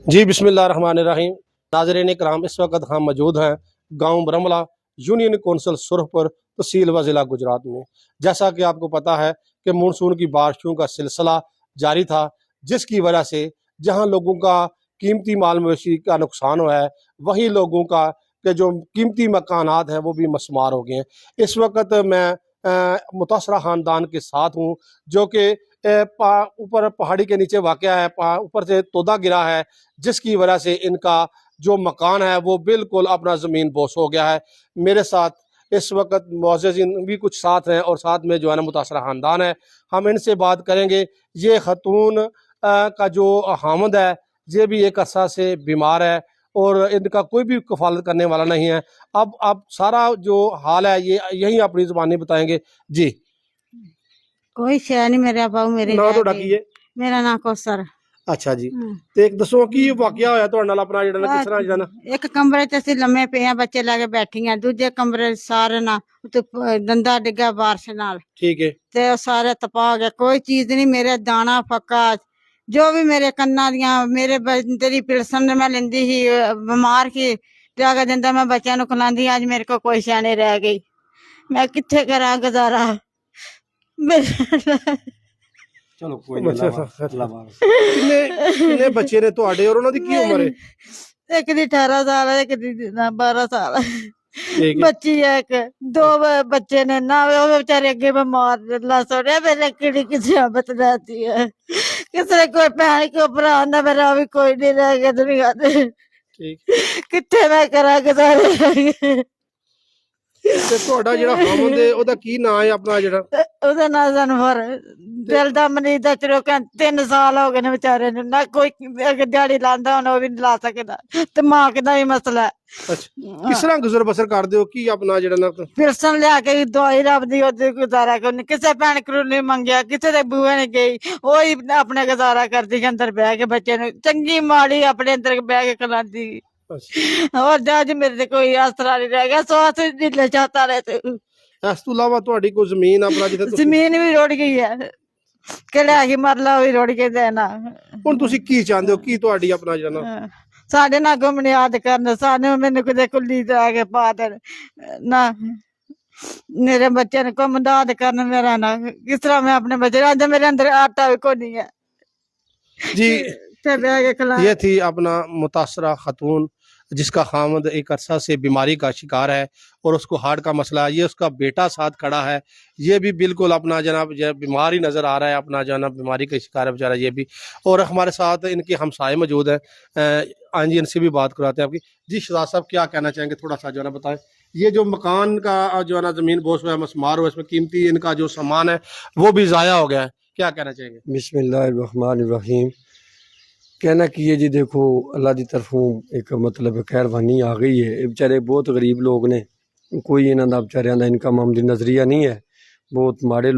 जी बिस्मिल्लाहिर्रहमानिर्रहीम। नाज़रीन कराम, इस वक्त हम मौजूद हैं गांव ब्रह्मला यूनियन कौंसिल सुरखपुर तहसील व ज़िला गुजरात में। जैसा कि आपको पता है कि मानसून की बारिशों का सिलसिला जारी था, जिसकी वजह से जहां लोगों का कीमती माल मवेशी का नुकसान हुआ है, वही लोगों का के जो कीमती मकानात हैं वो भी मस्मार हो गए हैं। इस वक्त मैं मुतासरा ख़ानदान के साथ हूँ, जो कि ऊपर पहाड़ी के नीचे वाक़या है। ऊपर से तोदा गिरा है, जिसकी वजह से इनका जो मकान है वो बिल्कुल अपना ज़मीन बोस हो गया है। मेरे साथ इस वक्त मुअज़्ज़िज़ीन भी कुछ साथ हैं और साथ में जो है ना मुतासरा ख़ानदान है। हम इनसे बात करेंगे। ये ख़तून का जो हामिद है, ये भी एक अरसा से बीमार है और इनका कोई भी कफ़ालत करने वाला नहीं है। अब आप सारा जो हाल है ये यही अपनी ज़ुबानी बताएंगे जी। कोई शै नहीं मेरे पाऊ मेरे ना रह ਤੁਹਾਡਾ गई। ਕੀ ਹੈ? मेरा नाम कौसर। ਅੱਛਾ ਜੀ, ਤੇ ਇੱਕ ਦੱਸੋ ਕੀ ਵਾਕਿਆ ਹੋਇਆ ਤੁਹਾਡੇ ਨਾਲ, ਆਪਣਾ ਜਿਹੜਾ ਨਾ ਕਿਸ ਤਰ੍ਹਾਂ ਜਿਹੜਾ ਨਾ एक कमरे च ਅਸੀਂ ਲੰਮੇ ਪਏ ਆ, ਬੱਚੇ ਲੈ ਕੇ ਬੈਠੀ ਆ। ਦੂਜੇ ਕਮਰੇ ਸਾਰੇ ਨਾ ਉੱਤੇ ਦੰਦਾ ਡਿੱਗਾ ਬਾਰਿਸ਼ ਨਾਲ ਠੀਕ ਹੈ ਤੇ ਉਹ ਸਾਰੇ ਤਪਾ ਗਏ। ਕੋਈ ਚੀਜ਼ ਨਹੀਂ, ਮੇਰੇ ਦਾਣਾ ਫੱਕਾ ਜੋ ਵੀ ਮੇਰੇ ਕੰਨਾਂ ਦੀਆਂ, ਮੇਰੇ ਬੰਦੇ ਦੀ ਪਿਲਸਨ ਮੈਂ ਲੈਂਦੀ ਸੀ, ਬਿਮਾਰ ਸੀ ਜਾ ਕੇ ਦਿੰਦਾ ਮੈਂ ਬੱਚਿਆਂ ਨੂੰ ਖਿਲਾਉਂਦੀ। ਅੱਜ ਮੇਰੇ ਕੋਲ ਕੋਈ ਸ਼ੈ ਨਹੀਂ ਰਹਿ ਗਈ, ਮੈਂ ਕਿੱਥੇ ਕਰਾਂ ਗੁਜ਼ਾਰਾ। ਚਲੋ ਕੋਈ ਨਹੀਂ। ਕਿੰਨੇ ਕਿੰਨੇ ਬੱਚੇ ਨੇ ਤੁਹਾਡੇ ਔਰ ਉਹਨਾਂ ਦੀ ਕੀ ਉਮਰ ਹੈ? ਇੱਕ ਦੀ 18 ਸਾਲ ਹੈ, ਇੱਕ ਦੀ 12 ਸਾਲ ਹੈ। ਠੀਕ ਹੈ ਬੱਚੀ ਹੈ ਇੱਕ, ਦੋ ਬੱਚੇ ਨੇ ਨਾ, ਉਹ ਵਿਚਾਰੇ ਅੱਗੇ ਬਿਮਾਰ ਲਾ ਸੋੜਿਆ। ਮੇਰੇ ਕਿਹੜੀ ਕਿਸੇ ਆਬਤ ਰਹਤੀ ਹੈ, ਕਿਸੇ ਨੇ ਕੋਈ ਭੈਣ ਕੋ ਭਰਾ ਨਾ, ਮੇਰਾ ਵੀ ਕੋਈ ਨਹੀਂ ਰਹਿ ਗਿਆ ਦੁਨੀਆ ਤੇ। ਠੀਕ। ਕਿੱਥੇ ਮੈਂ ਕਰਾਂ ਗੁਜ਼ਾਰੇ। ਤੇ ਤੁਹਾਡਾ ਜਿਹੜਾ ਹਾਮਦ ਹੈ ਉਹਦਾ ਕੀ ਨਾਂ ਹੈ ਆਪਣਾ ਜਿਹੜਾ? ਉਹਦਾ ਨਾਂ ਜਨਵਰ। ਦਿਲ ਦਾ ਮਰੀਜ਼ ਦਾ ਚਲੋ 3 ਸਾਲ ਹੋ ਗਏ ਨੇ ਵਿਚਾਰੇ ਨੂੰ, ਨਾ ਕੋਈ ਦਿਹਾੜੀ ਲਾਉਂਦਾ, ਹੁਣ ਉਹ ਵੀ ਨਹੀਂ ਲਾ ਸਕਦਾ। ਦਿਮਾਗ ਦਾ ਵੀ ਮਸਲਾ ਹੈ। ਅੱਛਾ, ਕਿਸ ਤਰ੍ਹਾਂ ਗੁਜ਼ਰ ਬਸਰ ਕਰਦੇ ਹੋ? ਕੀ ਆਪਣਾ ਜਿਹੜਾ ਨਾ ਪਿਲਸਨ ਲਿਆ ਕੇ ਦਵਾਈ ਰੱਬ ਦੀ ਉਹਦੇ ਗੁਜ਼ਾਰਾ ਕਰਨੀ। ਕਿਸੇ ਭੈਣ ਕਰੂ ਨਹੀਂ ਮੰਗਿਆ, ਕਿਸੇ ਦੇ ਬੂਹੇ ਨੇ ਗਈ, ਉਹੀ ਆਪਣੇ ਗੁਜ਼ਾਰਾ ਕਰਦੀ ਅੰਦਰ ਬਹਿ ਕੇ। ਬੱਚੇ ਨੂੰ ਚੰਗੀ ਮਾੜੀ ਆਪਣੇ ਅੰਦਰ ਬਹਿ ਕੇ ਖਿਲਾਉਂਦੀ। ਹੋਰ ਜੱਜ ਮੇਰੇ ਤੇ ਕੋਈ ਆਸਰਾ ਨਹੀਂ ਰਹਿ ਗਿਆ। ਸਵਾਸ ਢਿੱਲੇ ਚਾਹਤਾ ਰਹੇ ਤੇ ਇਸ ਤੋਂ ਇਲਾਵਾ ਤੁਹਾਡੀ ਕੋਈ ਜ਼ਮੀਨ ਆਪਣਾ ਜਿੱਥੇ ਤੁਸੀਂ ਜ਼ਮੀਨ ਵੀ ਰੁੜ ਗਈ ਹੈ, ਕਿਹੜਾ ਹੈਗੀ ਮਰਲਾ ਉਹ ਵੀ ਰੁੜ ਕੇ ਦੇਣਾ। ਹੁਣ ਤੁਸੀਂ ਕੀ ਚਾਹੁੰਦੇ ਹੋ? ਕੀ ਤੁਹਾਡੀ ਆਪਣਾ ਜਿਹੜਾ ਨਾ ਸਾਡੇ ਨਾਲ ਗੁੰਮਨਿਆਦ ਕਰਨ, ਸਾਨੂੰ ਮੈਨੂੰ ਕਿਤੇ ਕੁੱਲੀ ਤੇ ਆ ਕੇ ਪਾ ਦੇਣ ਨਾ, ਮੇਰੇ ਬੱਚਿਆਂ ਨੂੰ ਗੁੰਮਨਾਦ ਕਰਨ। ਮੇਰਾ ਨਾ ਕਿਸ ਤਰ੍ਹਾਂ ਮੈਂ ਆਪਣੇ ਬੱਚੇ, ਅੱਜ ਮੇਰੇ ਅੰਦਰ ਆਟਾ ਵੀ ਕੋਈ नहीं है जी। ਤੇ ਬਹਿ ਕੇ ਖਿਲਾ। ये थी अपना मुतासरा खातून, जिसका खामद एक अरसा से बीमारी का शिकार है और उसको हार्ट का मसला है। ये उसका बेटा साथ खड़ा है, ये भी बिल्कुल अपना जनाब बीमार ही नज़र आ रहा है, अपना जनाब बीमारी का शिकार है बेचारा ये भी। और हमारे साथ इनके हमसाए मौजूद हैं। हाँ जी, इनसे भी बात करवाते हैं आपकी। जी शहजाद साहब, क्या कहना चाहेंगे? थोड़ा सा जो है ना बताएं। ये जो मकान का जो है ना ज़मीन बोस हुआ है, मस्मार हुआ है, इसमें कीमती इनका जो सामान है वो भी ज़ाया हो गया है, क्या कहना चाहेंगे? बिस्मिल्लाहिर्रहमानिर्रहीम। कहना कि ये जी देखो, अल्लाह की तरफों एक मतलब खैरवानी आ गई है। ये बेचारे बहुत गरीब लोग ने, कोई इन्हों का बेचारियां का इनकम आमदी नजरिया नहीं है, बहुत माड़े